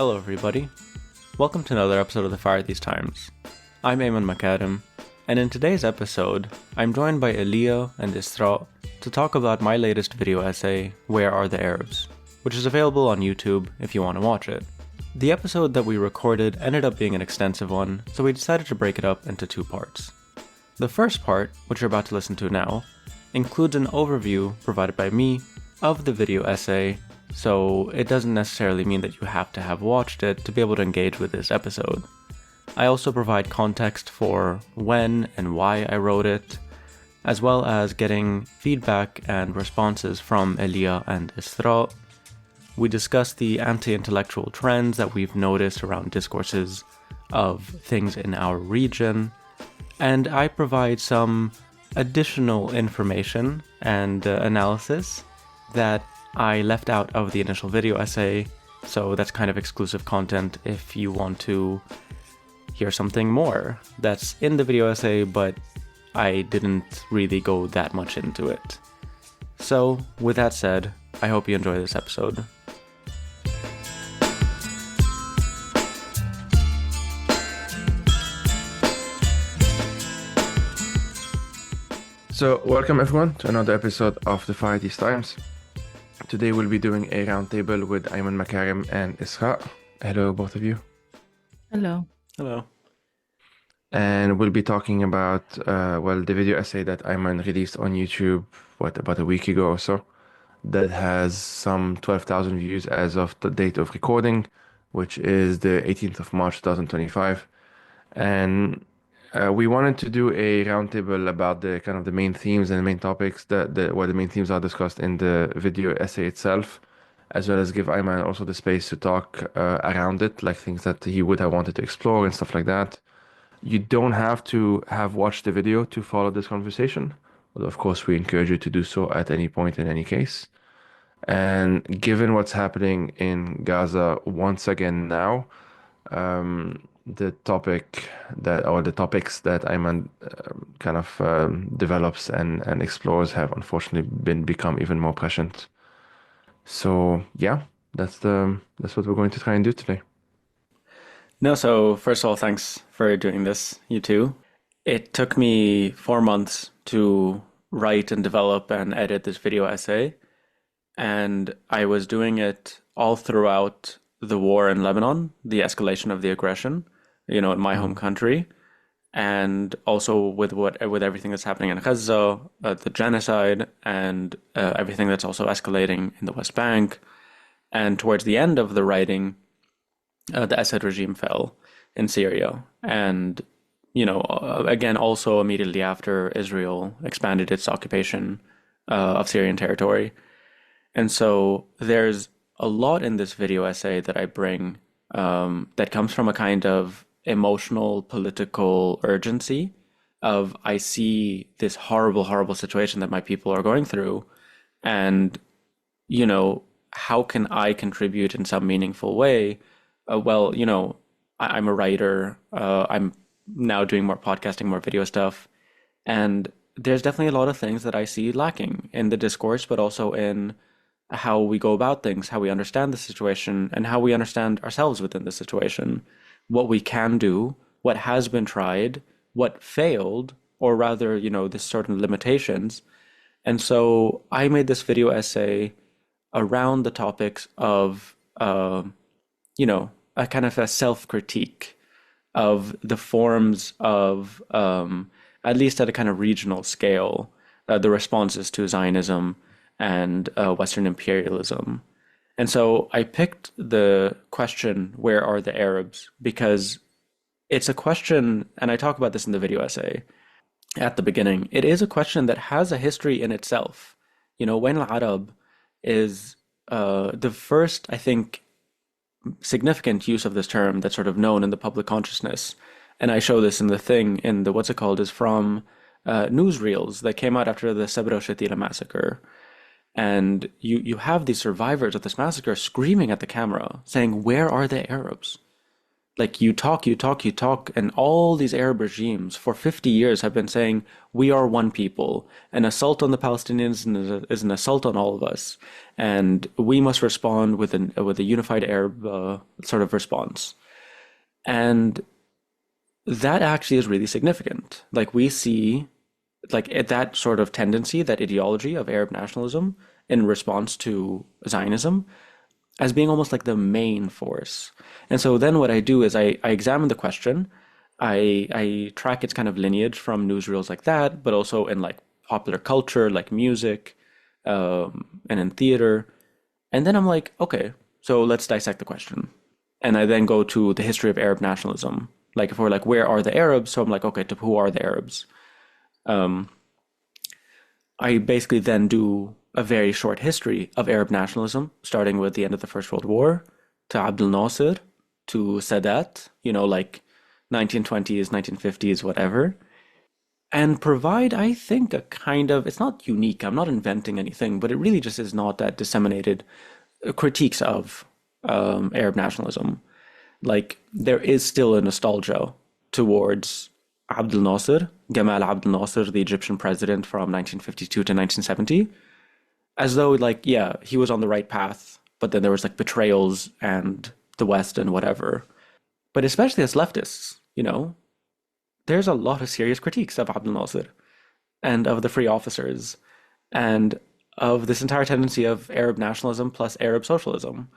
Hello everybody. Welcome to another episode of the Fire These Times. I'm Ayman Makarem, and in today's episode, I'm joined by Elia and Israa to talk about my latest video essay, Where Are the Arabs?, which is available on YouTube if you want to watch it. The episode that we recorded ended up being an extensive one, so we decided to break it up into two parts. The first part, which you're about to listen to now, includes an overview provided by me of the video essay, so it doesn't necessarily mean that you have to have watched it to be able to engage with this episode. I also provide context for when and why I wrote it, as well as getting feedback and responses from Elia and Israa. We discuss the anti-intellectual trends that we've noticed around discourses of things in our region, and I provide some additional information and analysis that I left out of the initial video essay, so that's kind of exclusive content if you want to hear something more that's in the video essay, but I didn't really go that much into it. So, with that said, I hope you enjoy this episode. So, welcome everyone to another episode of the Fire These Times. Today we'll be doing a roundtable with Ayman, Makarem, and Israa. Hello, both of you. Hello. Hello. And we'll be talking about, the video essay that Ayman released on YouTube, about a week ago or so, that has some 12,000 views as of the date of recording, which is the 18th of March 2025. And we wanted to do a roundtable about the kind of the main themes and the main topics where the main themes are discussed in the video essay itself, as well as give Ayman also the space to talk around it, like things that he would have wanted to explore and stuff like that. You don't have to have watched the video to follow this conversation, although of course we encourage you to do so at any point in any case. And given what's happening in Gaza once again now, the topics that Ayman develops and explores have unfortunately become even more prescient. So yeah, that's what we're going to try and do today. No, so first of all, thanks for doing this, you two. It took me 4 months to write and develop and edit this video essay, and I was doing it all throughout the war in Lebanon, the escalation of the aggression, in my home country, and also with everything that's happening in Gaza, the genocide, and everything that's also escalating in the West Bank. And towards the end of the writing, the Assad regime fell in Syria, and again, also immediately after Israel expanded its occupation of Syrian territory. And so there's a lot in this video essay that I bring that comes from a kind of emotional, political urgency of I see this horrible, horrible situation that my people are going through, and how can I contribute in some meaningful way? I'm a writer. I'm now doing more podcasting, more video stuff, and there's definitely a lot of things that I see lacking in the discourse, but also in how we go about things, how we understand the situation, and how we understand ourselves within the situation, what we can do, what has been tried, what failed, or rather, the certain limitations. And so I made this video essay around the topics of, a kind of a self-critique of the forms of, at least at a kind of regional scale, the responses to Zionism and Western imperialism. And so I picked the question, where are the Arabs? Because it's a question, and I talk about this in the video essay at the beginning, it is a question that has a history in itself. When al-Arab is the first, I think, significant use of this term that's sort of known in the public consciousness. And I show this in the thing, in the, is from newsreels that came out after the Sabra Shatila massacre. And you have these survivors of this massacre screaming at the camera, saying, where are the Arabs? Like you talk, and all these Arab regimes for 50 years have been saying, we are one people. An assault on the Palestinians is an assault on all of us, and we must respond with a unified Arab sort of response. And that actually is really significant. Like we see that sort of tendency, that ideology of Arab nationalism in response to Zionism as being almost like the main force. And so then what I do is I examine the question, I track its kind of lineage from newsreels like that, but also in like popular culture, like music, and in theater. And then I'm like, okay, so let's dissect the question. And I then go to the history of Arab nationalism. Like if we're like, where are the Arabs? So I'm like, okay, to who are the Arabs? Um, I basically then do a very short history of Arab nationalism, starting with the end of the First World War to Abdel Nasser to Sadat, like 1920s, 1950s, whatever, and provide, I think, a kind of, it's not unique, I'm not inventing anything, but it really just is not that disseminated critiques of Arab nationalism. Like, there is still a nostalgia towards Abdel Nasser, Gamal Abdel Nasser, the Egyptian president from 1952 to 1970, as though, like, yeah, he was on the right path, but then there was like betrayals and the West and whatever. But especially as leftists, there's a lot of serious critiques of Abdel Nasser and of the free officers and of this entire tendency of Arab nationalism plus Arab socialism,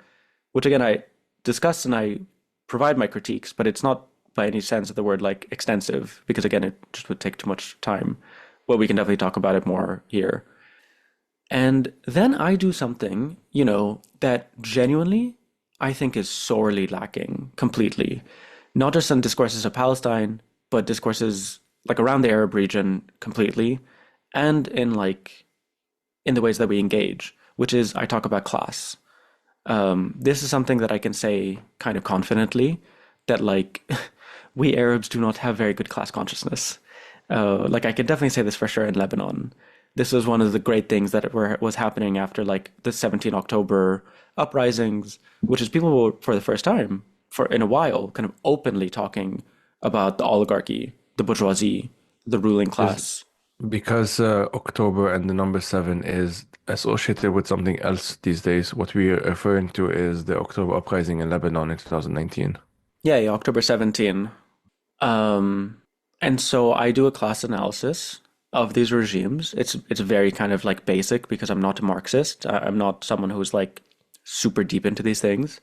which again I discuss and I provide my critiques, but it's not by any sense of the word like extensive, because again it just would take too much time. Well, we can definitely talk about it more here. And then I do something, that genuinely I think is sorely lacking completely. Not just in discourses of Palestine, but discourses like around the Arab region completely, and in the ways that we engage, which is I talk about class. This is something that I can say kind of confidently that like we Arabs do not have very good class consciousness. Like I can definitely say this for sure in Lebanon. This was one of the great things that was happening after like the 17 October uprisings, which is people were for the first time for in a while kind of openly talking about the oligarchy, the bourgeoisie, the ruling Is class. because October and the number seven is associated with something else these days. What we are referring to is the October uprising in Lebanon in 2019. Yeah, yeah, October 17. Um, and so I do a class analysis of these regimes. It's very kind of like basic because I'm not a Marxist. I'm not someone who's like super deep into these things.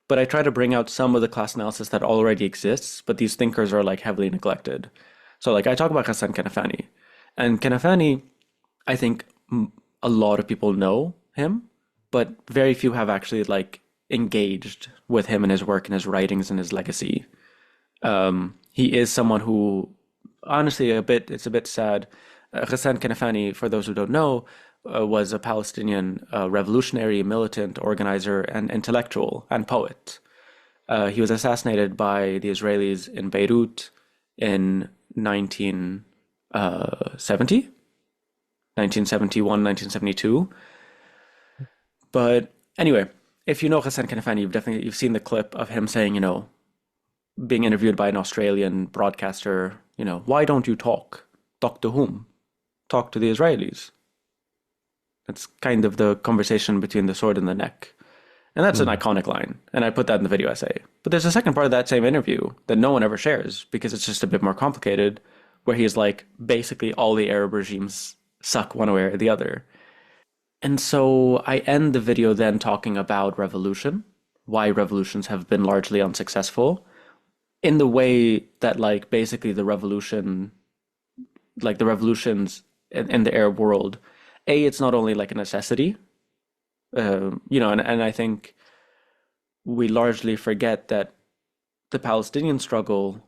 But I try to bring out some of the class analysis that already exists, but these thinkers are like heavily neglected. So like I talk about Hassan Kanafani, and Kanafani, I think a lot of people know him, but very few have actually like engaged with him and his work and his writings and his legacy. He is someone who, honestly, it's a bit sad. Ghassan Kanafani, for those who don't know, was a Palestinian revolutionary, militant, organizer, and intellectual and poet. He was assassinated by the Israelis in Beirut in 1970, 1971, 1972. But anyway, if you know Ghassan Kanafani, you've seen the clip of him saying, being interviewed by an Australian broadcaster, why don't you talk? Talk to whom? Talk to the Israelis. It's kind of the conversation between the sword and the neck. And that's an Mm. iconic line. And I put that in the video essay. But there's a second part of that same interview that no one ever shares because it's just a bit more complicated, where he's like, basically all the Arab regimes suck one way or the other. And so I end the video then talking about revolution, why revolutions have been largely unsuccessful, in the way that like basically the revolutions in the Arab world, it's not only like a necessity, and I think we largely forget that the Palestinian struggle,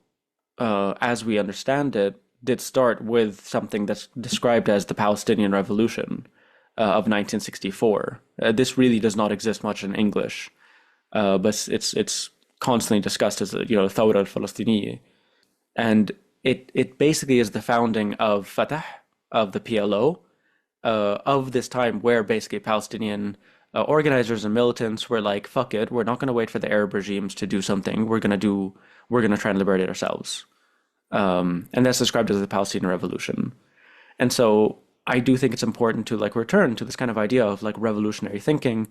as we understand it, did start with something that's described as the Palestinian Revolution of 1964. This really does not exist much in English, but it's constantly discussed as Thawra al-Falastiniya, and it basically is the founding of Fatah, of the PLO, of this time where basically Palestinian organizers and militants were like, fuck it, we're not going to wait for the Arab regimes to do something. We're going to try and liberate ourselves. And that's described as the Palestinian Revolution. And so I do think it's important to like return to this kind of idea of like revolutionary thinking,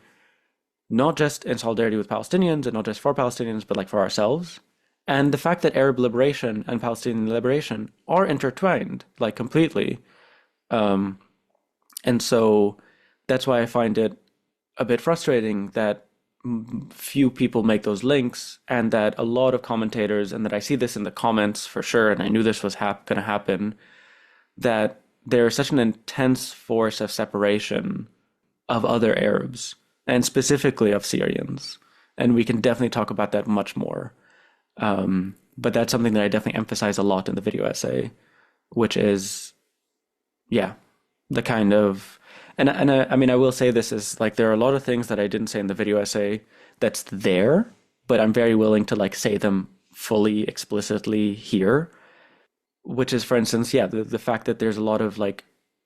not just in solidarity with Palestinians and not just for Palestinians, but like for ourselves. And the fact that Arab liberation and Palestinian liberation are intertwined, like completely. Um, and so that's why I find it a bit frustrating that few people make those links, and that a lot of commentators, and that I see this in the comments for sure, and I knew this was going to happen, that there's such an intense force of separation of other Arabs, and specifically of Syrians. And we can definitely talk about that much more. But that's something that I definitely emphasize a lot in the video essay, which is, yeah, the kind of, and I mean, I will say this is like, there are a lot of things that I didn't say in the video essay that's there, but I'm very willing to like say them fully, explicitly here, which is, for instance, yeah, the fact that there's a lot of like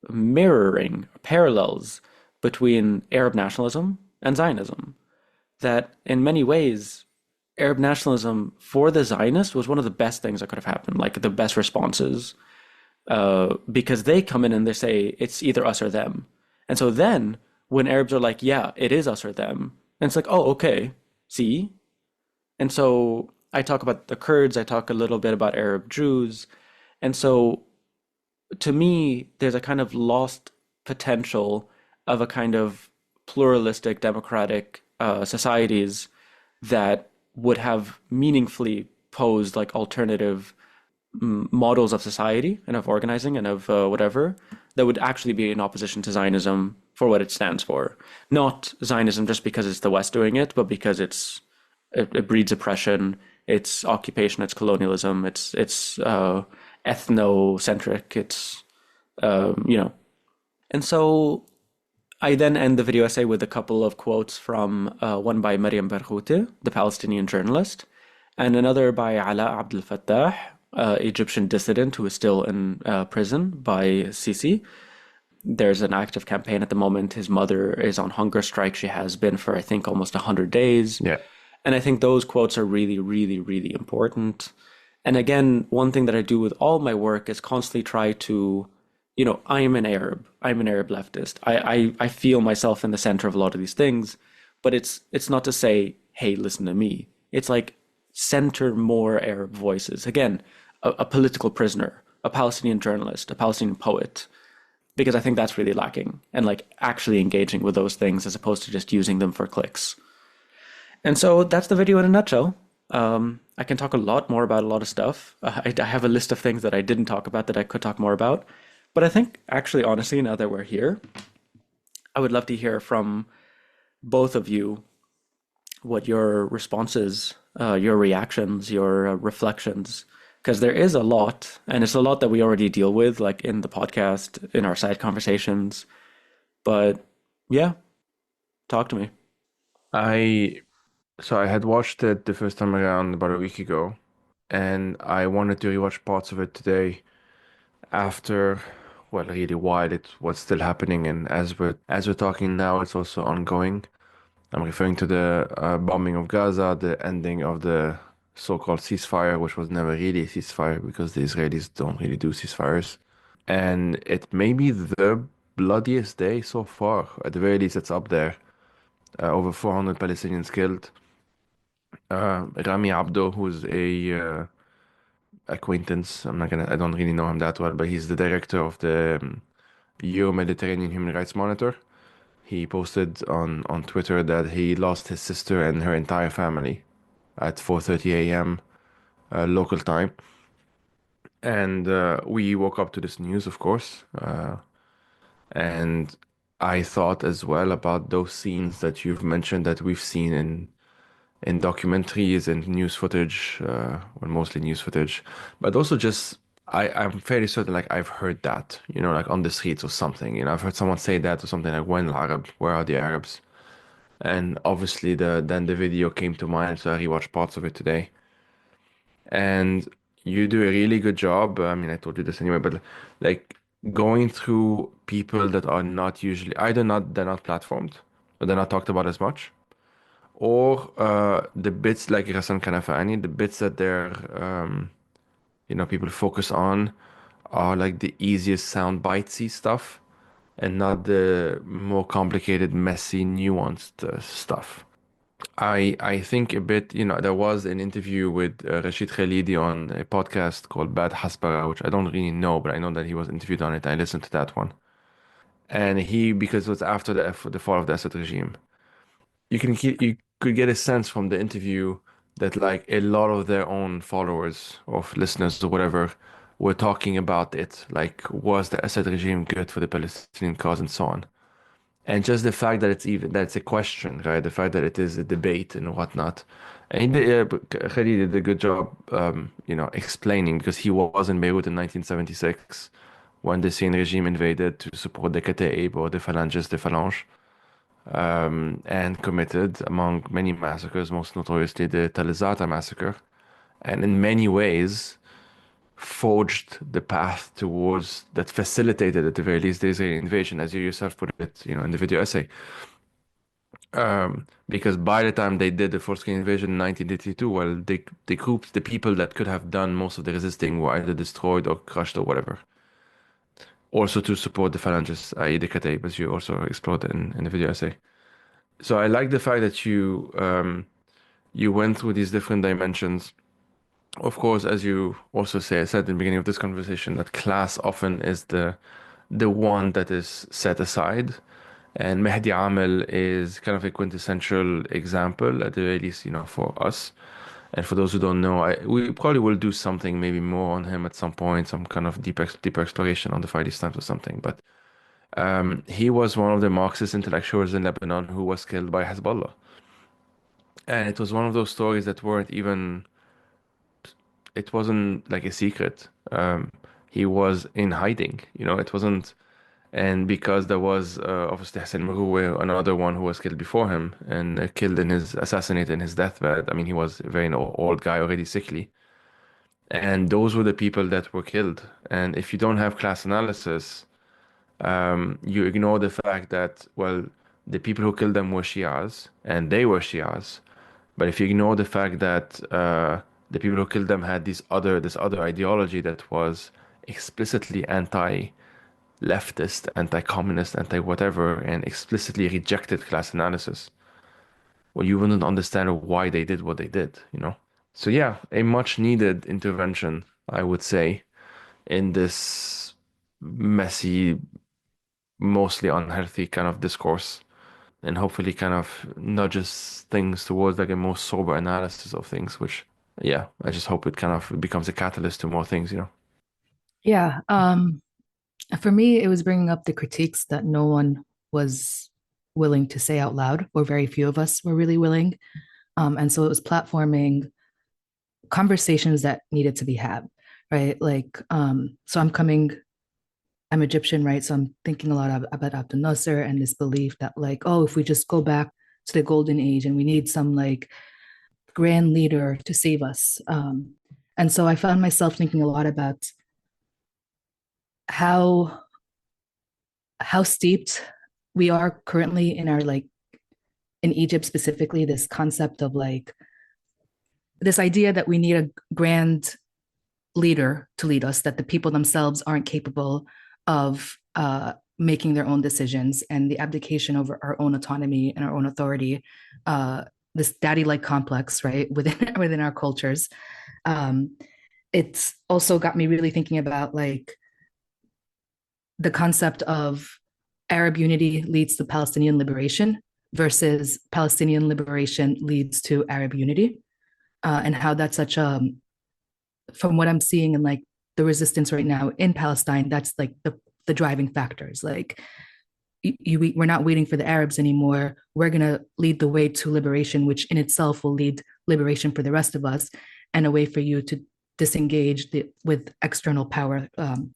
mirroring parallels between Arab nationalism and Zionism. That in many ways, Arab nationalism for the Zionists was one of the best things that could have happened, like the best responses, because they come in and they say it's either us or them. And so then when Arabs are like, yeah, it is us or them, and it's like, oh, okay, see? And so I talk about the Kurds, I talk a little bit about Arab Jews. And so to me, there's a kind of lost potential of a kind of pluralistic, democratic societies that would have meaningfully posed like alternative models of society and of organizing and of whatever that would actually be in opposition to Zionism for what it stands for. Not Zionism just because it's the West doing it, but because it breeds oppression, it's occupation, it's colonialism, it's ethnocentric, it's you know. And so I then end the video essay with a couple of quotes from one by Mariam Barghouti, the Palestinian journalist, and another by Ala Abdel Fattah, Egyptian dissident who is still in prison by Sisi. There's an active campaign at the moment. His mother is on hunger strike. She has been for, I think, almost 100 days. Yeah. And I think those quotes are really, really, really important. And again, one thing that I do with all my work is constantly try to, I am an Arab. I'm an Arab leftist. I feel myself in the center of a lot of these things, but it's not to say, hey, listen to me. It's like center more Arab voices. Again, a political prisoner, a Palestinian journalist, a Palestinian poet, because I think that's really lacking, and like actually engaging with those things as opposed to just using them for clicks. And so that's the video in a nutshell. I can talk a lot more about a lot of stuff. I have a list of things that I didn't talk about that I could talk more about. But I think actually, honestly, now that we're here, I would love to hear from both of you what your responses, your reactions, your reflections, because there is a lot, and it's a lot that we already deal with, like in the podcast, in our side conversations. But yeah, talk to me. I so I had watched it the first time around about a week ago, and I wanted to rewatch parts of it today after, well, really while it was still happening, and as we're talking now, it's also ongoing. I'm referring to the bombing of Gaza, the ending of the so-called ceasefire, which was never really a ceasefire because the Israelis don't really do ceasefires. And it may be the bloodiest day so far. At the very least, it's up there. Over 400 Palestinians killed. Rami Abdo, who's a acquaintance, I don't really know him that well, but he's the director of the Euro-Mediterranean Human Rights Monitor. He posted on Twitter that he lost his sister and her entire family at 4:30 a.m. Local time. And we woke up to this news, of course. And I thought as well about those scenes that you've mentioned that we've seen in documentaries and news footage, well, mostly news footage, but also just I'm fairly certain like I've heard that, like on the streets or something. I've heard someone say that or something like when Arab, where are the Arabs? And obviously then the video came to mind, so I rewatched parts of it today. And you do a really good job. I mean, I told you this anyway, but like going through people that are not usually either not they're not platformed, but they're not talked about as much. Or the bits like Ghassan Kanafani, the bits that people focus on are like the easiest sound bitesy stuff and not the more complicated, messy, nuanced stuff. I think a bit, there was an interview with Rashid Khalidi on a podcast called Bad Hasbara, which I don't really know, but I know that he was interviewed on it. I listened to that one. And because it was after the fall of the Assad regime, you could get a sense from the interview that like a lot of their own followers or listeners or whatever were talking about it. Like, was the Assad regime good for the Palestinian cause and so on? And just the fact that it's a question, right? The fact that it is a debate and whatnot. And Khalid did a good job, explaining because he was in Beirut in 1976 when the Syrian regime invaded to support the Kataib or the Phalange, and committed, among many massacres, most notoriously the Tal Zata massacre, and in many ways forged the path towards that facilitated at the very least the Israeli invasion, as you yourself put it, in the video essay. Because by the time they did the full-scale invasion in 1982, well, the groups, the people that could have done most of the resisting were either destroyed or crushed or whatever. Also to support the phalanges, i.e. the Kataib, as you also explored in the video essay. So I like the fact that you went through these different dimensions. Of course, as you also said in the beginning of this conversation, that class often is the one that is set aside. And Mehdi Amel is kind of a quintessential example, at the very least, for us. And for those who don't know, we probably will do something maybe more on him at some point, some kind of deeper exploration on the Far East Times or something. But he was one of the Marxist intellectuals in Lebanon who was killed by Hezbollah. And it was one of those stories that it wasn't like a secret. He was in hiding, it wasn't. And because there was obviously Hassan Mroué, another one who was killed before him and assassinated in his deathbed. I mean, he was a very old guy, already sickly. And those were the people that were killed. And if you don't have class analysis, you ignore the fact that, well, the people who killed them were Shias, and they were Shias. But if you ignore the fact that the people who killed them had this other ideology that was explicitly anti-leftist, anti-communist, anti-whatever, and explicitly rejected class analysis, well, you wouldn't understand why they did what they did. So yeah, a much needed intervention, I would say, in this messy, mostly unhealthy kind of discourse, and hopefully kind of nudges things towards like a more sober analysis of things, which, yeah, I just hope it kind of becomes a catalyst to more things. Yeah. For me, it was bringing up the critiques that no one was willing to say out loud, or very few of us were really willing. And so it was platforming conversations that needed to be had, right? Like, so I'm Egyptian, right? So I'm thinking a lot about Abdel Nasser and this belief that like, oh, if we just go back to the golden age and we need some like grand leader to save us. And so I found myself thinking a lot about how steeped we are currently in our like in Egypt specifically, this concept of like this idea that we need a grand leader to lead us, that the people themselves aren't capable of making their own decisions, and the abdication over our own autonomy and our own authority, this daddy-like complex, right, within our cultures. It's also got me really thinking about like the concept of Arab unity leads to Palestinian liberation versus Palestinian liberation leads to Arab unity, and how that's such a, from what I'm seeing in like the resistance right now in Palestine, that's like the driving factors. Like we're not waiting for the Arabs anymore. We're going to lead the way to liberation, which in itself will lead liberation for the rest of us, and a way for you to disengage with external power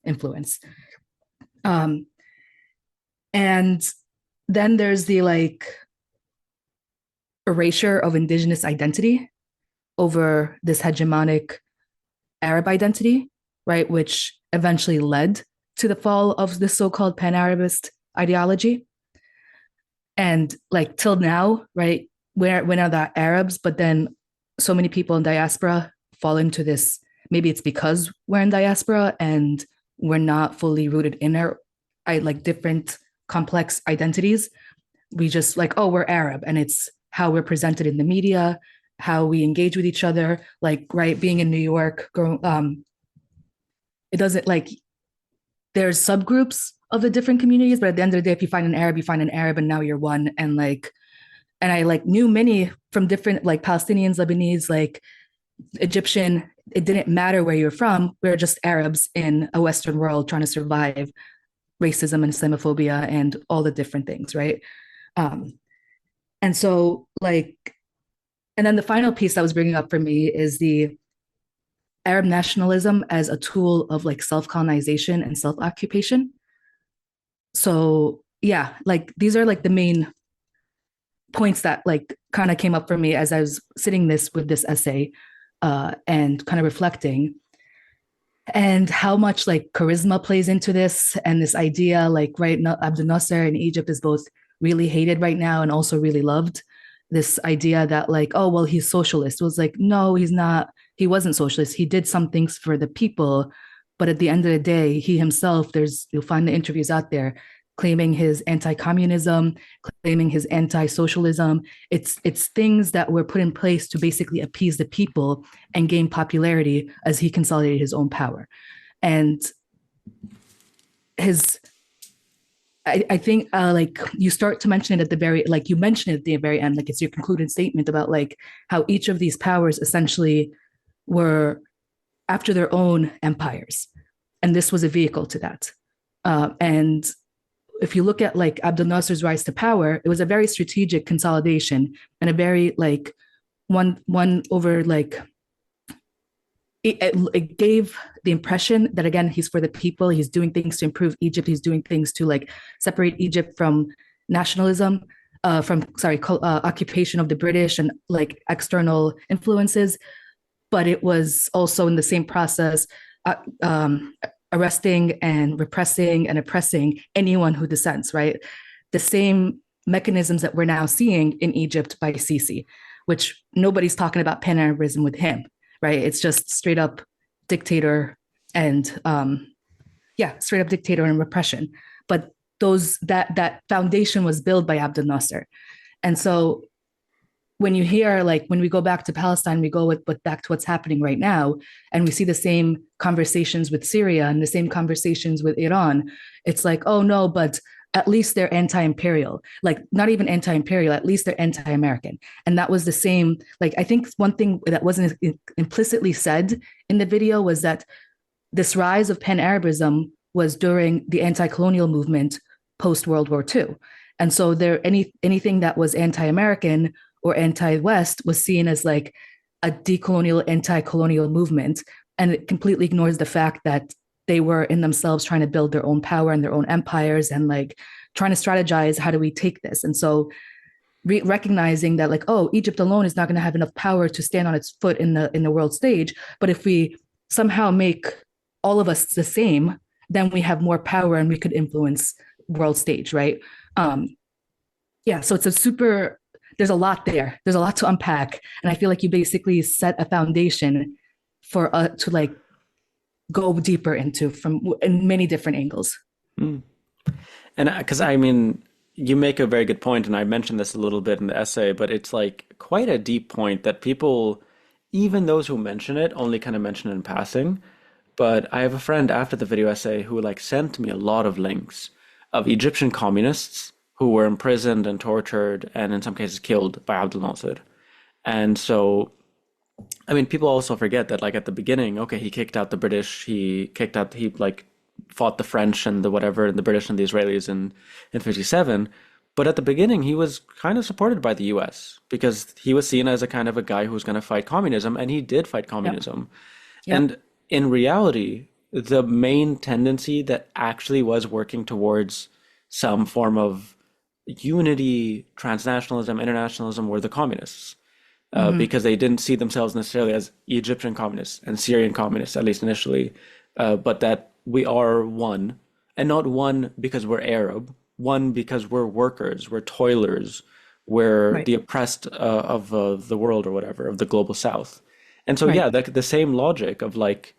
influence. And then there's the like erasure of indigenous identity over this hegemonic Arab identity, right, which eventually led to the fall of the so-called Pan-Arabist ideology. And like till now, right, we're not that Arabs, but then so many people in diaspora fall into this. Maybe it's because we're in diaspora and we're not fully rooted in our like different complex identities. We just like, oh, we're Arab, and it's how we're presented in the media, how we engage with each other. Like, right, being in New York, it doesn't like there's subgroups of the different communities, but at the end of the day, if you find an Arab, you find an Arab, and now you're one. And like, and I like knew many from different like Palestinians, Lebanese, like Egyptian. It didn't matter where you're from. We're just Arabs in a Western world trying to survive racism and Islamophobia and all the different things, right? And so like, and then the final piece that was bringing up for me is the Arab nationalism as a tool of like self-colonization and self-occupation. So yeah, like these are like the main points that like kind of came up for me as I was sitting with this essay and kind of reflecting, and how much like charisma plays into this, and this idea like, right, Abdel Nasser in Egypt is both really hated right now and also really loved. This idea that like, oh, well, he's socialist. It was like, no, he's not. He wasn't socialist. He did some things for the people, but at the end of the day, he himself, you'll find the interviews out there claiming his anti-communism, claiming his anti-socialism. It's things that were put in place to basically appease the people and gain popularity as he consolidated his own power. And I think like you start to mention it at the very, like you mentioned it at the very end, like it's your concluding statement about like how each of these powers essentially were after their own empires. And this was a vehicle to that. And if you look at like Abdel Nasser's rise to power, it was a very strategic consolidation and a very like one over like it gave the impression that again he's for the people, he's doing things to improve Egypt, he's doing things to like separate Egypt from nationalism, occupation of the British and like external influences. But it was also in the same process arresting and repressing and oppressing anyone who dissents, right? The same mechanisms that we're now seeing in Egypt by Sisi, which nobody's talking about pan-Arabism with him, right? It's just straight up dictator and straight up dictator and repression. But that foundation was built by Abdel Nasser. And so when you hear, like, when we go back to Palestine, we go back to what's happening right now, and we see the same conversations with Syria and the same conversations with Iran. It's like, oh no, but at least they're anti-imperial, like not even anti-imperial, at least they're anti-American. And that was the same, like, I think one thing that wasn't implicitly said in the video was that this rise of pan-Arabism was during the anti-colonial movement post-World War II. And so anything that was anti-American or anti-West was seen as like a decolonial, anti-colonial movement. And it completely ignores the fact that they were in themselves trying to build their own power and their own empires and like trying to strategize, how do we take this? And so recognizing that like, oh, Egypt alone is not going to have enough power to stand on its foot in the world stage. But if we somehow make all of us the same, then we have more power and we could influence world stage, right? So there's a lot there. There's a lot to unpack. And I feel like you basically set a foundation for to like go deeper into in many different angles. Mm. And because I mean, you make a very good point, and I mentioned this a little bit in the essay, but it's like quite a deep point that people, even those who mention it, only kind of mention it in passing. But I have a friend after the video essay who like sent me a lot of links of Egyptian communists who were imprisoned and tortured and in some cases killed by Abdel Nasser. And so, I mean, people also forget that like at the beginning, okay, he kicked out the British, he like fought the French and the whatever, and the British and the Israelis in 57. But at the beginning, he was kind of supported by the US because he was seen as a kind of a guy who was going to fight communism, and he did fight communism. Yep. And in reality, the main tendency that actually was working towards some form of unity, transnationalism, internationalism were the communists, because they didn't see themselves necessarily as Egyptian communists and Syrian communists, at least initially, but that we are one, and not one because we're Arab, one, because we're workers, we're toilers, we're Right. the oppressed of the world or whatever, of the global south. And so, Right. yeah, the same logic of like,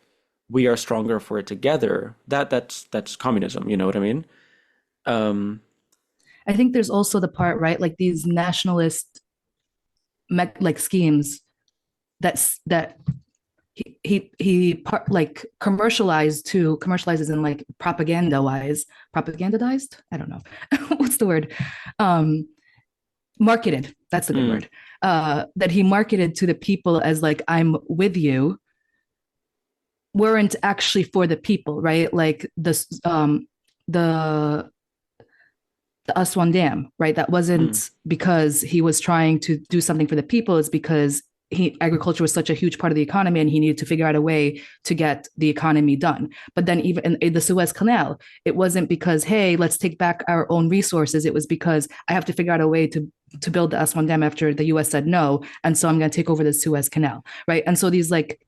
we are stronger if we're together, that's communism, you know what I mean? Um, I think there's also the part, right? Like these nationalist like schemes that he part like commercializes in like propagandized. I don't know what's the word. Um, Marketed. That's the good mm, word. That he marketed to the people as like I'm with you weren't actually for the people, right? Like this the the Aswan Dam, right? That mm, wasn't because he was trying to do something for the people. It's because agriculture was such a huge part of the economy, and he needed to figure out a way to get the economy done. But then even in the Suez Canal, it wasn't because, hey, let's take back our own resources. It was because I have to figure out a way to build the Aswan Dam after the U.S. said no, and so I'm going to take over the Suez Canal, right? And so these like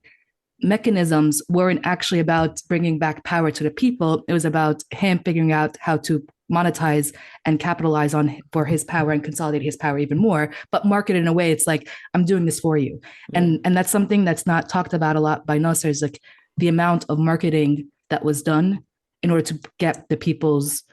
mechanisms weren't actually about bringing back power to the people. It was about him figuring out how to monetize and capitalize on for his power and consolidate his power even more, but market it in a way it's like I'm doing this for you. yeah, And that's something that's not talked about a lot by Nasser, is like the amount of marketing that was done in order to get the people's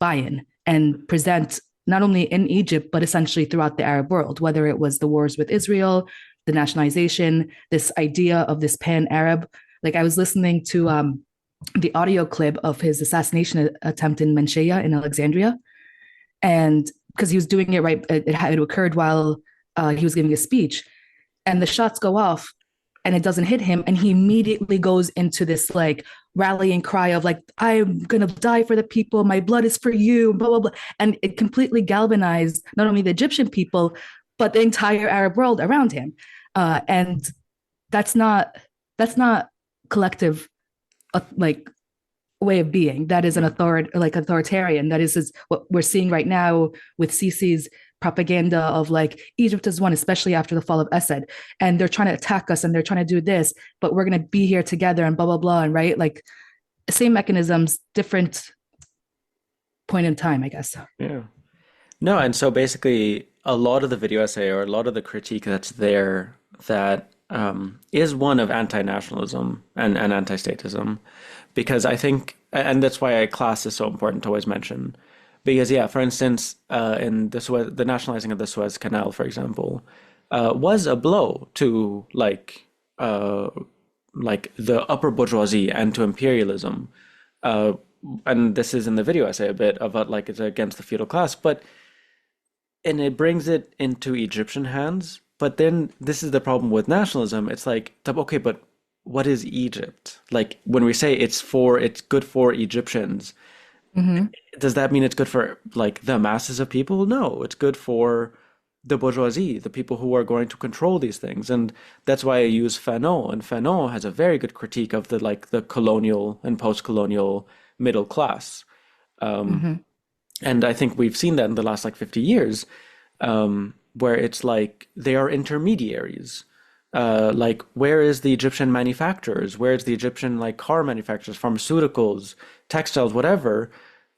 buy-in and present not only in Egypt, but essentially throughout the Arab world, whether it was the wars with Israel, the nationalization, this idea of this pan-Arab. Like I was listening to the audio clip of his assassination attempt in Menshea in Alexandria. And because he was doing it right, it occurred while he was giving a speech. And the shots go off and it doesn't hit him. And he immediately goes into this like rallying cry of like, I'm going to die for the people. My blood is for you, blah, blah, blah. And it completely galvanized not only the Egyptian people, but the entire Arab world around him. And that's not collective like way of being. That is an yeah, authoritarian. That is what we're seeing right now with Sisi's propaganda of like Egypt is one, especially after the fall of Assad, and they're trying to attack us and they're trying to do this, but we're going to be here together and blah blah blah. And right, like same mechanisms, different point in time, I guess. yeah. No, and so basically, a lot of the video essay or a lot of the critique that's there that is one of anti-nationalism and anti-statism, because I think, and that's why class is so important to always mention, because yeah, for instance, in the nationalizing of the Suez Canal, for example, was a blow to uh, like the upper bourgeoisie and to imperialism. Uh, and this is in the video essay a bit about like it's against the feudal class, but and it brings it into Egyptian hands. But then this is the problem with nationalism. It's like, okay, but what is Egypt? Like when we say it's good for Egyptians, Mm-hmm. does that mean it's good for like the masses of people? No, it's good for the bourgeoisie, the people who are going to control these things. And that's why I use Fanon. And Fanon has a very good critique of the colonial and post-colonial middle class. Um, Mm-hmm. and I think we've seen that in the last like 50 years, where it's like they are intermediaries. Like, where is the Egyptian manufacturers? Where is the Egyptian like car manufacturers, pharmaceuticals, textiles, whatever?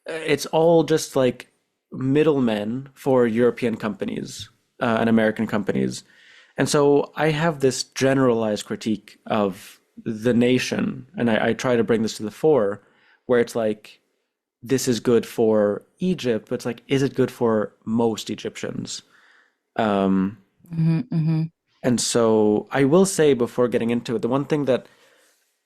It's all just like middlemen for European companies and American companies. And so I have this generalized critique of the nation, and I try to bring this to the fore, where it's like this is good for Egypt, but it's like, is it good for most Egyptians? Um, Mm-hmm. Mm-hmm. and so I will say before getting into it, the one thing that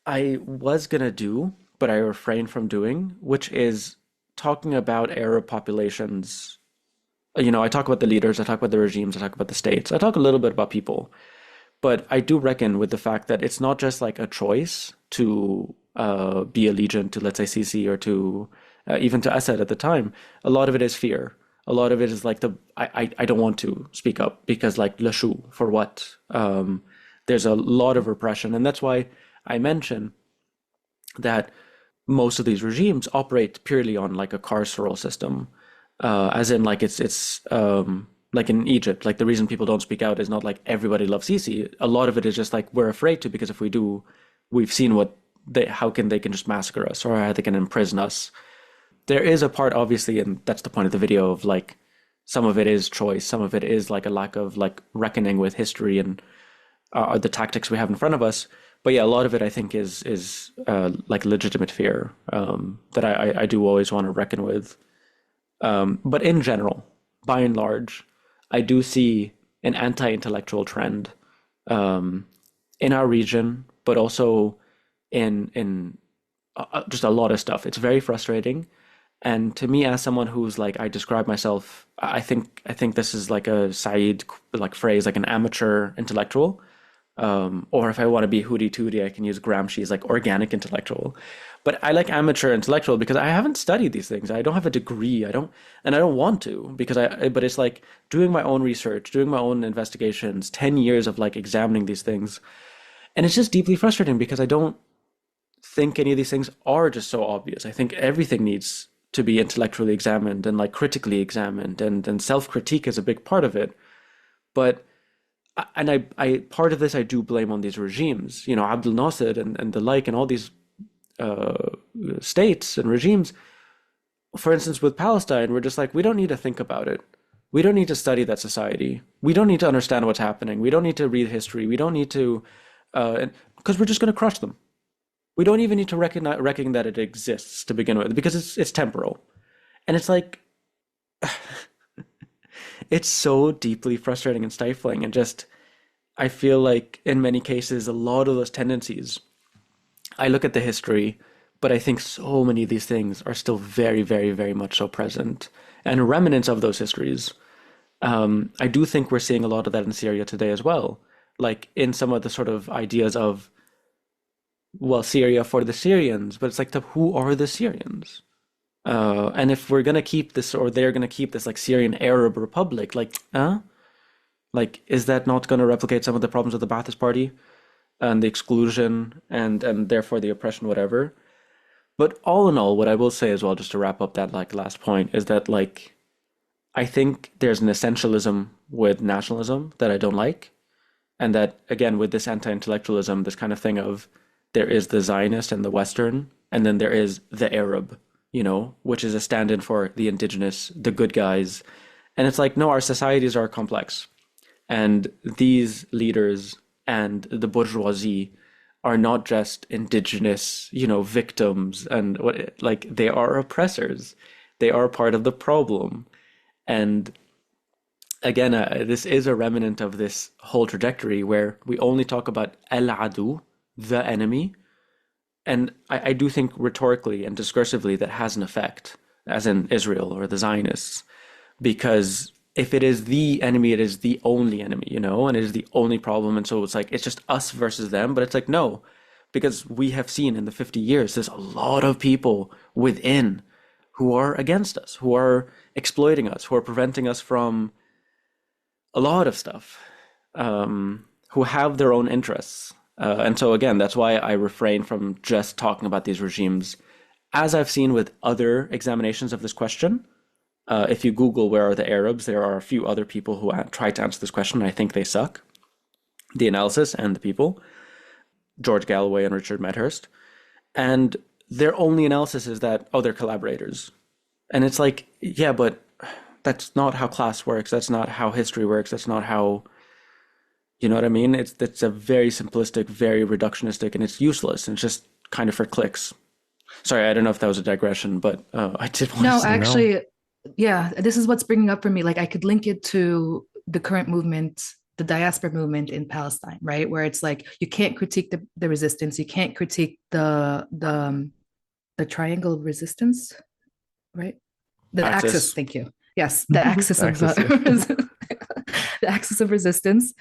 I was gonna do, but I refrained from doing, which is talking about Arab populations. I talk about the leaders, I talk about the regimes, I talk about the states, I talk a little bit about people, but I do reckon with the fact that it's not just like a choice to be allegiant to, let's say, Sisi or to even to Assad at the time. A lot of it is fear. A lot of it is like I don't want to speak up because like Lashu, for what? There's a lot of repression, and that's why I mention that most of these regimes operate purely on like a carceral system, as in like it's like in Egypt, like the reason people don't speak out is not like everybody loves Sisi. A lot of it is just like we're afraid to, because if we do, we've seen what they how can they can just massacre us or how they can imprison us. there is a part, obviously, and that's the point of the video, of like some of it is choice, some of it is like a lack of like reckoning with history and the tactics we have in front of us. But yeah, a lot of it I think is like legitimate fear that I do always want to reckon with. But in general, by and large, I do see an anti-intellectual trend in our region, but also in just a lot of stuff. It's very frustrating. And to me, as someone who's like, I describe myself, I think this is like a Said like phrase, like an amateur intellectual. Or if I want to be hooty tooty, I can use Gramsci's like organic intellectual. But I like amateur intellectual because I haven't studied these things. I don't have a degree. I don't want to because but it's like doing my own research, doing my own investigations, 10 years of like examining these things. And it's just deeply frustrating because I don't think any of these things are just so obvious. I think everything needs to be intellectually examined and like critically examined, and self-critique is a big part of it. But I part of this I do blame on these regimes, Abdel Nasser and the like, and all these states and regimes. For instance, with Palestine, we're just like, we don't need to think about it. We don't need to study that society. We don't need to understand what's happening. We don't need to read history. We don't need to, because we're just going to crush them. We don't even need to reckon that it exists to begin with, because it's temporal. And it's like, it's so deeply frustrating and stifling. And just, I feel like in many cases, a lot of those tendencies, I look at the history, but I think so many of these things are still very, very, very much so present, and remnants of those histories. I do think we're seeing a lot of that in Syria today as well, like in some of the sort of ideas of, well, Syria for the Syrians, but it's like, who are the Syrians? And if we're gonna keep this, or they're gonna keep this like Syrian Arab Republic, like, is that not gonna replicate some of the problems of the Ba'athist Party and the exclusion and therefore the oppression, whatever? But all in all, what I will say as well, just to wrap up that like last point, is that like I think there's an essentialism with nationalism that I don't like, and that again with this anti-intellectualism, this kind of thing of there is the Zionist and the Western, and then there is the Arab, which is a stand-in for the indigenous, the good guys. And it's like, no, our societies are complex. And these leaders and the bourgeoisie are not just indigenous, victims, and like they are oppressors. They are part of the problem. And again, this is a remnant of this whole trajectory where we only talk about al-adu, the enemy. And I do think rhetorically and discursively that has an effect, as in Israel or the Zionists, because if it is the enemy, it is the only enemy, and it is the only problem. And so it's like, it's just us versus them. But it's like, no, because we have seen in the 50 years, there's a lot of people within who are against us, who are exploiting us, who are preventing us from a lot of stuff, who have their own interests. And so again, that's why I refrain from just talking about these regimes. As I've seen with other examinations of this question, if you Google where are the Arabs, there are a few other people who try to answer this question. I think they suck. The analysis and the people, George Galloway and Richard Medhurst. And their only analysis is that, they're collaborators. And it's like, yeah, but that's not how class works. That's not how history works. That's not how... You know what I mean? It's a very simplistic, very reductionistic, and it's useless. And it's just kind of for clicks. Sorry, I don't know if that was a digression, but I did want to say actually, yeah, this is what's bringing up for me. Like I could link it to the current movement, the diaspora movement in Palestine, right? Where it's like you can't critique the resistance, you can't critique the triangle of resistance, right? The axis. Thank you. Yes, the axis of the axis of resistance.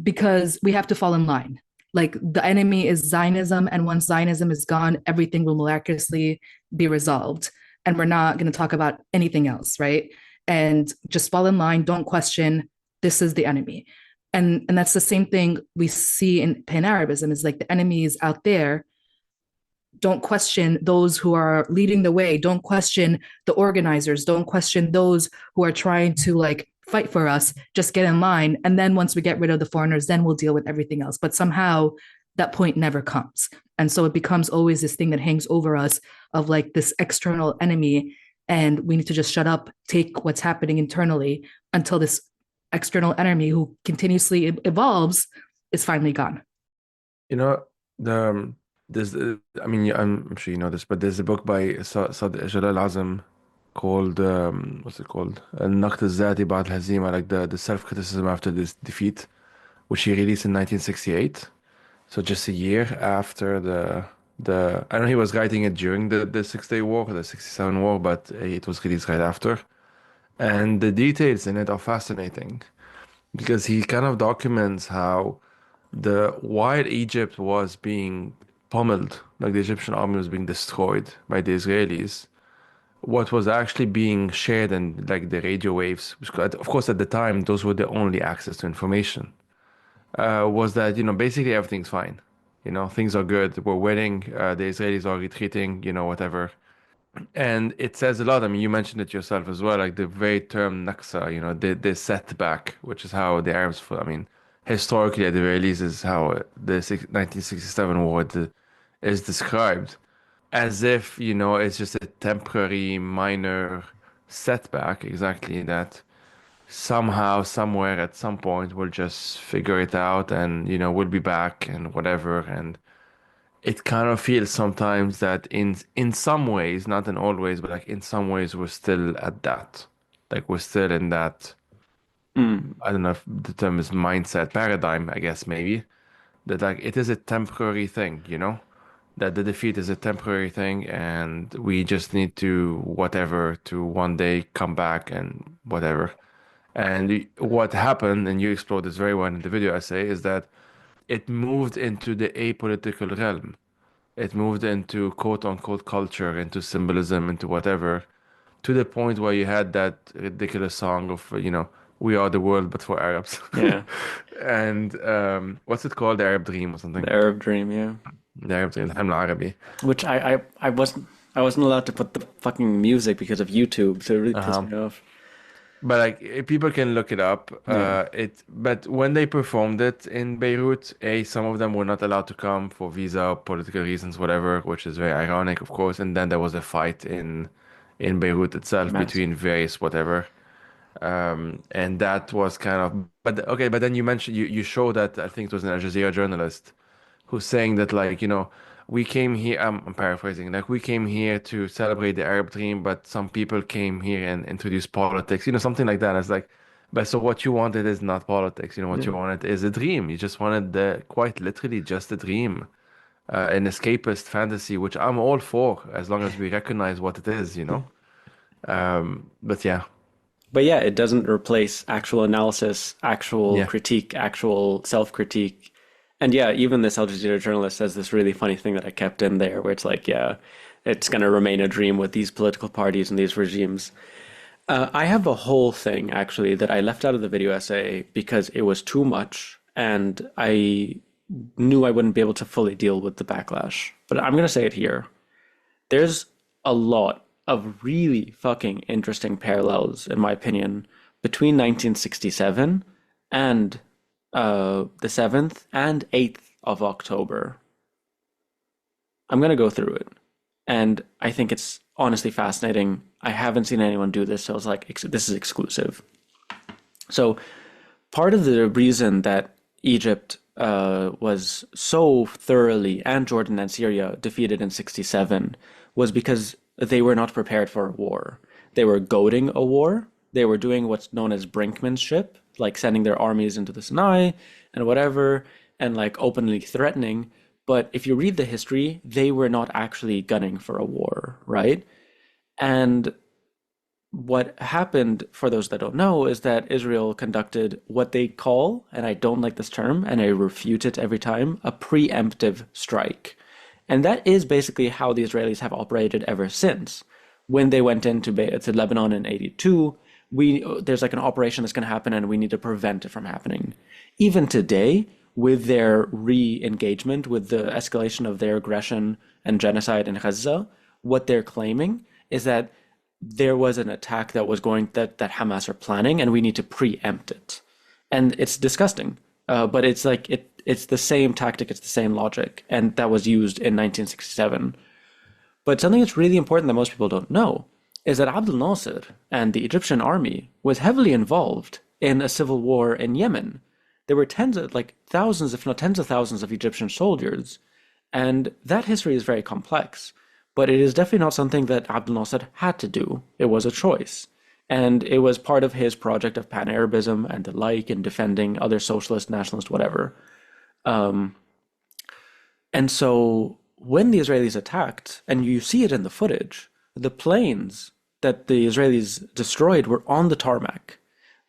Because we have to fall in line. Like the enemy is Zionism, and once Zionism is gone, everything will miraculously be resolved. And we're not going to talk about anything else, right? And just fall in line, don't question, this is the enemy. And that's the same thing we see in Pan-Arabism, is like the enemy is out there. Don't question those who are leading the way. Don't question the organizers. Don't question those who are trying to like fight for us. Just get in line. And then once we get rid of the foreigners, then we'll deal with everything else. But somehow that point never comes. And so it becomes always this thing that hangs over us of like this external enemy. And we need to just shut up, take what's happening internally until this external enemy who continuously evolves is finally gone. You know, the there's I mean, I'm sure you know this, but there's a book by Jalal Azam called what's it called? النقد الذاتي بعد الهزيمة, like the self-criticism after this defeat, which he released in 1968. So just a year after I know he was writing it during the 6 Day War, the 67 War, but it was released right after. And the details in it are fascinating because he kind of documents how while Egypt was being pummeled, like the Egyptian army was being destroyed by the Israelis, what was actually being shared and like the radio waves, because of course at the time those were the only access to information, was that, basically everything's fine. Things are good. We're winning. The Israelis are retreating, whatever. And it says a lot. I mean, you mentioned it yourself as well, like the very term Naksa, the setback, which is how the Arabs, I mean, historically at the very least, is how the 1967 war is described, as if, it's just a temporary, minor setback, exactly, that somehow, somewhere, at some point, we'll just figure it out and, we'll be back and whatever. And it kind of feels sometimes that in some ways, not in all ways, but like in some ways, we're still at that. Like we're still in that, I don't know if the term is mindset, paradigm, I guess maybe, that like it is a temporary thing, that the defeat is a temporary thing and we just need to whatever to one day come back and whatever. And what happened, and you explored this very well in the video essay, is that it moved into the apolitical realm. It moved into quote unquote culture, into symbolism, into whatever, to the point where you had that ridiculous song of, we are the world, but for Arabs. Yeah. And what's it called? The Arab Dream or something? The Arab Dream, yeah. The Arab Dream, الحلم العربي. Which I wasn't allowed to put the fucking music because of YouTube, so it really pissed me off. But like people can look it up. But when they performed it in Beirut, some of them were not allowed to come for visa, political reasons, whatever, which is very ironic, of course. And then there was a fight in Beirut itself between various whatever. And that was kind of, but okay, but then you mentioned you showed that I think it was an Al Jazeera journalist who's saying that like, we came here, I'm paraphrasing, like we came here to celebrate the Arab dream, but some people came here and introduced politics, something like that. It's like, but so what you wanted is not politics, what you wanted is a dream. You just wanted quite literally just a dream, an escapist fantasy, which I'm all for as long as we recognize what it is, But yeah. But yeah, it doesn't replace actual analysis, actual critique, actual self-critique. And yeah, even this Al Jazeera journalist says this really funny thing that I kept in there, where it's like, yeah, it's going to remain a dream with these political parties and these regimes. I have a whole thing, actually, that I left out of the video essay because it was too much, and I knew I wouldn't be able to fully deal with the backlash. But I'm going to say it here. There's a lot of really fucking interesting parallels, in my opinion, between 1967 and the 7th and 8th of October. I'm going to go through it. And I think it's honestly fascinating. I haven't seen anyone do this, so I was like, this is exclusive. So part of the reason that Egypt was so thoroughly, and Jordan and Syria, defeated in 67 was because they were not prepared for a war. They were goading a war. They were doing what's known as brinkmanship, like sending their armies into the Sinai and whatever, and like openly threatening. But if you read the history, they were not actually gunning for a war, right? And what happened, for those that don't know, is that Israel conducted what they call, and I don't like this term, and I refute it every time, a preemptive strike. And that is basically how the Israelis have operated ever since. When they went into Lebanon in 82, there's like an operation that's going to happen and we need to prevent it from happening. Even today, with their re-engagement, with the escalation of their aggression and genocide in Gaza, what they're claiming is that there was an attack that Hamas are planning and we need to preempt it. And it's disgusting. But it's like it's the same tactic, it's the same logic, and that was used in 1967. But something that's really important that most people don't know is that Abdel Nasser and the Egyptian army was heavily involved in a civil war in Yemen. There were thousands, if not tens of thousands of Egyptian soldiers, and that history is very complex. But it is definitely not something that Abdel Nasser had to do. It was a choice. And it was part of his project of pan-Arabism and the like, and defending other socialist, nationalist, whatever. And so when the Israelis attacked, and you see it in the footage, the planes that the Israelis destroyed were on the tarmac.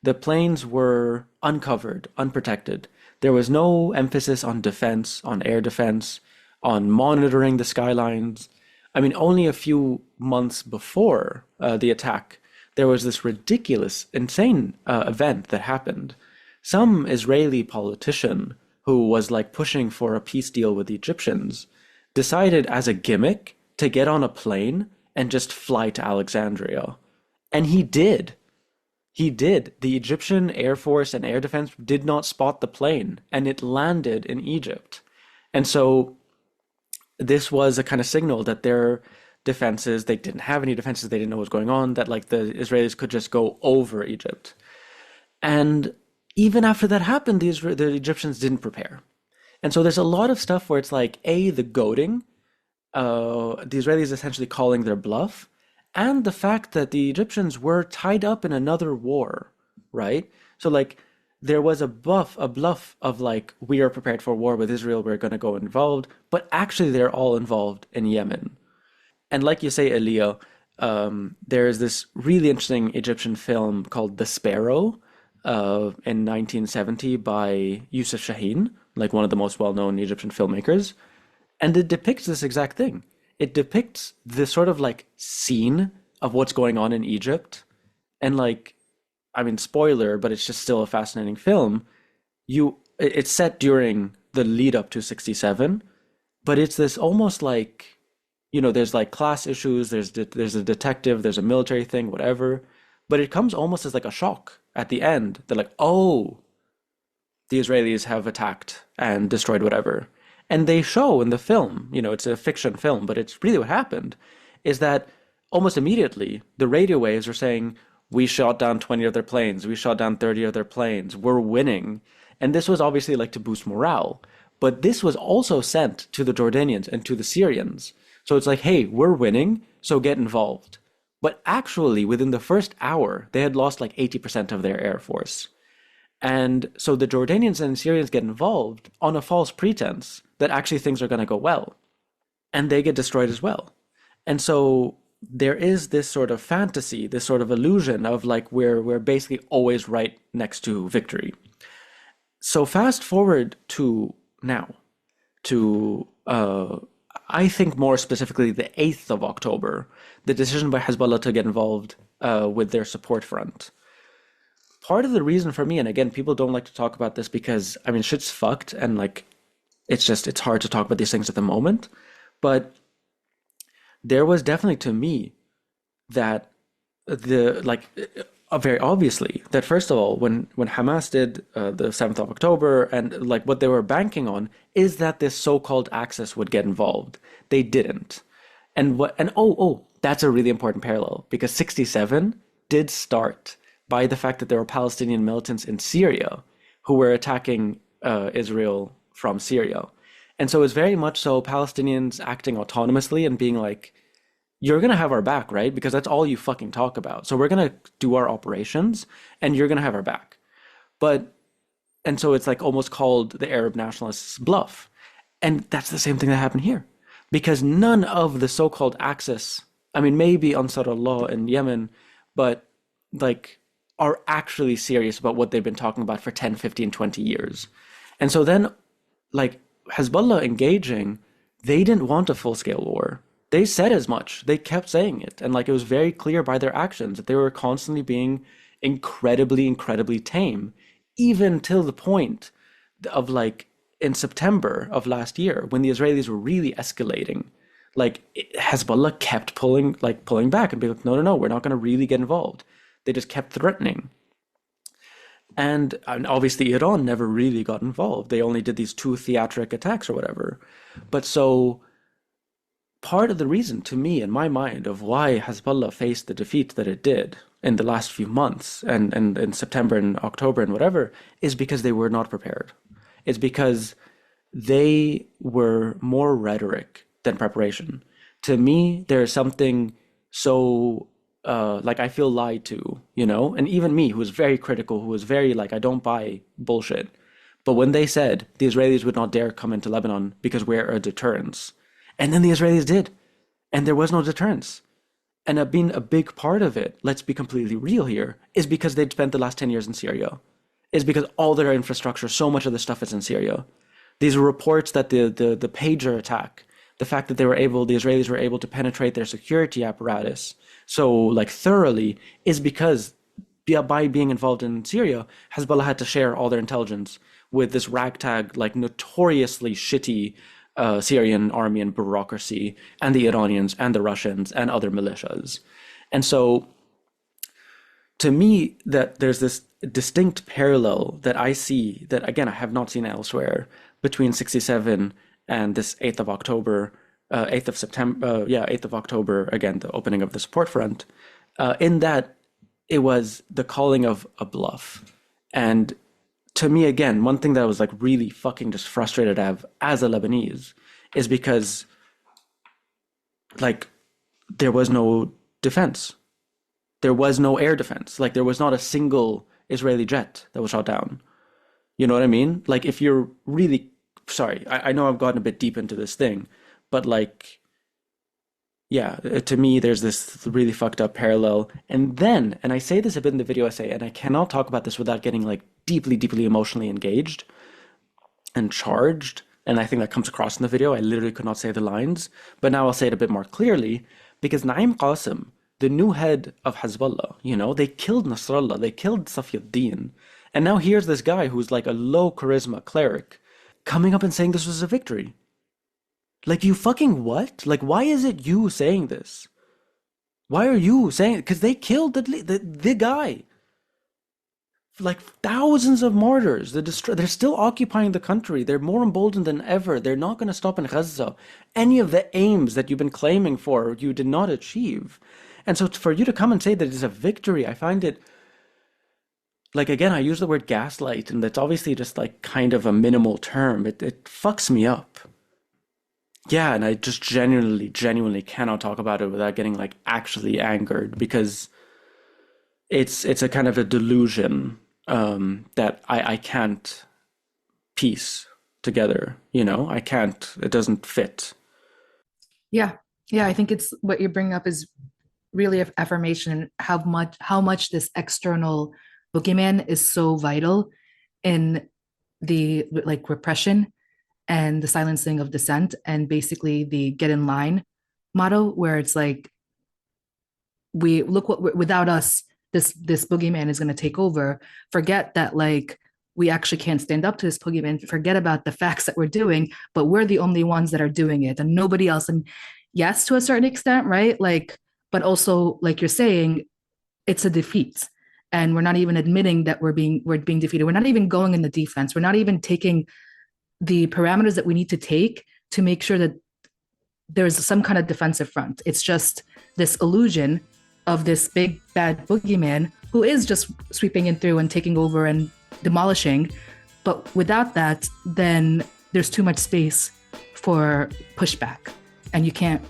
The planes were uncovered, unprotected. There was no emphasis on defense, on air defense, on monitoring the skylines. I mean, only a few months before the attack, there was this ridiculous, insane event that happened. Some Israeli politician who was like pushing for a peace deal with the Egyptians decided as a gimmick to get on a plane and just fly to Alexandria. And he did. He did. The Egyptian Air Force and Air Defense did not spot the plane, and it landed in Egypt. And so this was a kind of signal that their defenses, they didn't have any defenses, they didn't know what was going on, that like the Israelis could just go over Egypt. And even after that happened, the Egyptians didn't prepare. And so there's a lot of stuff where it's like, the goading, the Israelis essentially calling their bluff, and the fact that the Egyptians were tied up in another war, right? So like there was a bluff of like, we are prepared for war with Israel, we're going to go involved, but actually they're all involved in Yemen. And like you say, Elia, there is this really interesting Egyptian film called The Sparrow in 1970 by Youssef Chahine, like one of the most well-known Egyptian filmmakers. And it depicts this exact thing. It depicts this sort of like scene of what's going on in Egypt. And like, I mean, spoiler, but it's just still a fascinating film. It's set during the lead up to 67, but it's this almost like, there's like class issues, there's a detective, there's a military thing, whatever. But it comes almost as like a shock at the end. They're like, oh, the Israelis have attacked and destroyed whatever. And they show in the film, it's a fiction film, but it's really what happened, is that almost immediately the radio waves are saying, we shot down 20 of their planes, we shot down 30 of their planes, we're winning. And this was obviously like to boost morale. But this was also sent to the Jordanians and to the Syrians. So it's like, hey, we're winning, so get involved. But actually, within the first hour, they had lost like 80% of their air force. And so the Jordanians and Syrians get involved on a false pretense that actually things are going to go well. And they get destroyed as well. And so there is this sort of fantasy, this sort of illusion of like we're basically always right next to victory. So fast forward to now, to I think more specifically the 8th of October, the decision by Hezbollah to get involved with their support front. Part of the reason for me, and again, people don't like to talk about this because, I mean, shit's fucked and like, it's hard to talk about these things at the moment. But there was definitely to me that very obviously that first of all, when Hamas did the 7th of October and like what they were banking on is that this so-called Axis would get involved. They didn't. And that's a really important parallel because 67 did start by the fact that there were Palestinian militants in Syria who were attacking Israel from Syria. And so it's very much so Palestinians acting autonomously and being like, you're going to have our back, right? Because that's all you fucking talk about. So we're going to do our operations and you're going to have our back. And so it's like almost called the Arab nationalists' bluff. And that's the same thing that happened here. Because none of the so-called Axis, I mean, maybe Ansar Allah in Yemen, but like are actually serious about what they've been talking about for 10, 15, 20 years. And so then like Hezbollah engaging, they didn't want a full-scale war. They said as much. They kept saying it. And like it was very clear by their actions that they were constantly being incredibly, incredibly tame, even till the point of like in September of last year when the Israelis were really escalating. Like Hezbollah kept pulling back and being like, no, we're not going to really get involved. They just kept threatening. And obviously Iran never really got involved. They only did these two theatric attacks or whatever. But so part of the reason, to me, in my mind, of why Hezbollah faced the defeat that it did in the last few months and in September and October and whatever, is because they were not prepared. It's because they were more rhetoric than preparation. To me, there's something so like I feel lied to, you know? And even me, who was very critical, who was very like, I don't buy bullshit. But when they said the Israelis would not dare come into Lebanon because we're a deterrence, and then the Israelis did, and there was no deterrence. And being a big part of it, let's be completely real here, is because they'd spent the last 10 years in Syria. Is because all their infrastructure, so much of the stuff is in Syria. These reports that the pager attack, the fact that the Israelis were able to penetrate their security apparatus so like thoroughly, is because by being involved in Syria, Hezbollah had to share all their intelligence with this ragtag, like notoriously shitty Syrian army and bureaucracy, and the Iranians and the Russians and other militias. And so to me, that there's this distinct parallel that I see that, again, I have not seen elsewhere between 67 and this 8th of October, 8th of September, 8th of October, again, the opening of the support front, in that it was the calling of a bluff. And to me, again, one thing that I was like really fucking just frustrated at as a Lebanese is because like there was no defense. There was no air defense. Like there was not a single Israeli jet that was shot down. You know what I mean? Like if you're really, sorry, I know I've gotten a bit deep into this thing, but like, yeah, to me, there's this really fucked up parallel. And then, and I say this a bit in the video essay, and I cannot talk about this without getting like deeply, deeply emotionally engaged and charged. And I think that comes across in the video. I literally could not say the lines, but now I'll say it a bit more clearly, because Naim Qasim, the new head of Hezbollah, you know, they killed Nasrallah, they killed Safieddin. And now here's this guy who's like a low charisma cleric coming up and saying this was a victory. Like, you fucking what? Like, why is it you saying this? Why are you saying it? Because they killed the guy. Like, thousands of martyrs. They're still occupying the country. They're more emboldened than ever. They're not going to stop in Gaza. Any of the aims that you've been claiming for, you did not achieve. And so for you to come and say that it's a victory, I find it, like, again, I use the word gaslight, and that's obviously just like kind of a minimal term. It fucks me up. Yeah, and I just genuinely cannot talk about it without getting like actually angered, because it's a kind of a delusion that I can't piece together, you know? It doesn't fit. Yeah, I think it's what you're bringing up is really affirmation how much this external boogeyman is so vital in the like repression and the silencing of dissent, and basically the get in line motto, where it's like, we look what without us this boogeyman is going to take over. Forget that, like, we actually can't stand up to this boogeyman. Forget about the facts that we're doing, but we're the only ones that are doing it and nobody else. And yes, to a certain extent, right? Like, but also, like you're saying, it's a defeat. And we're not even admitting that we're being defeated. We're not even going in the defense. We're not even taking the parameters that we need to take to make sure that there's some kind of defensive front. It's just this illusion of this big bad boogeyman who is just sweeping in through and taking over and demolishing. But without that, then there's too much space for pushback, and you can't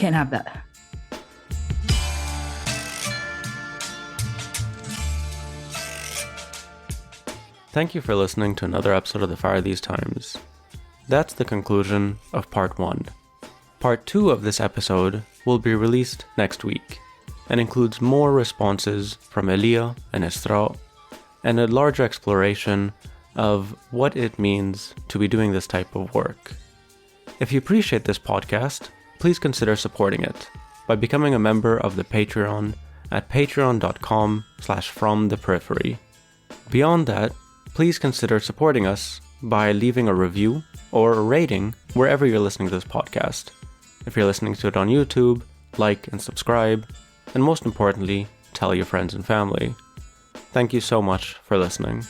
have that. Thank you for listening to another episode of The Fire These Times. That's the conclusion of part 1. Part 2 of this episode will be released next week and includes more responses from Elia and Israa and a larger exploration of what it means to be doing this type of work. If you appreciate this podcast, please consider supporting it by becoming a member of the Patreon at patreon.com/fromtheperiphery. Beyond that, please consider supporting us by leaving a review or a rating wherever you're listening to this podcast. If you're listening to it on YouTube, like and subscribe, and most importantly, tell your friends and family. Thank you so much for listening.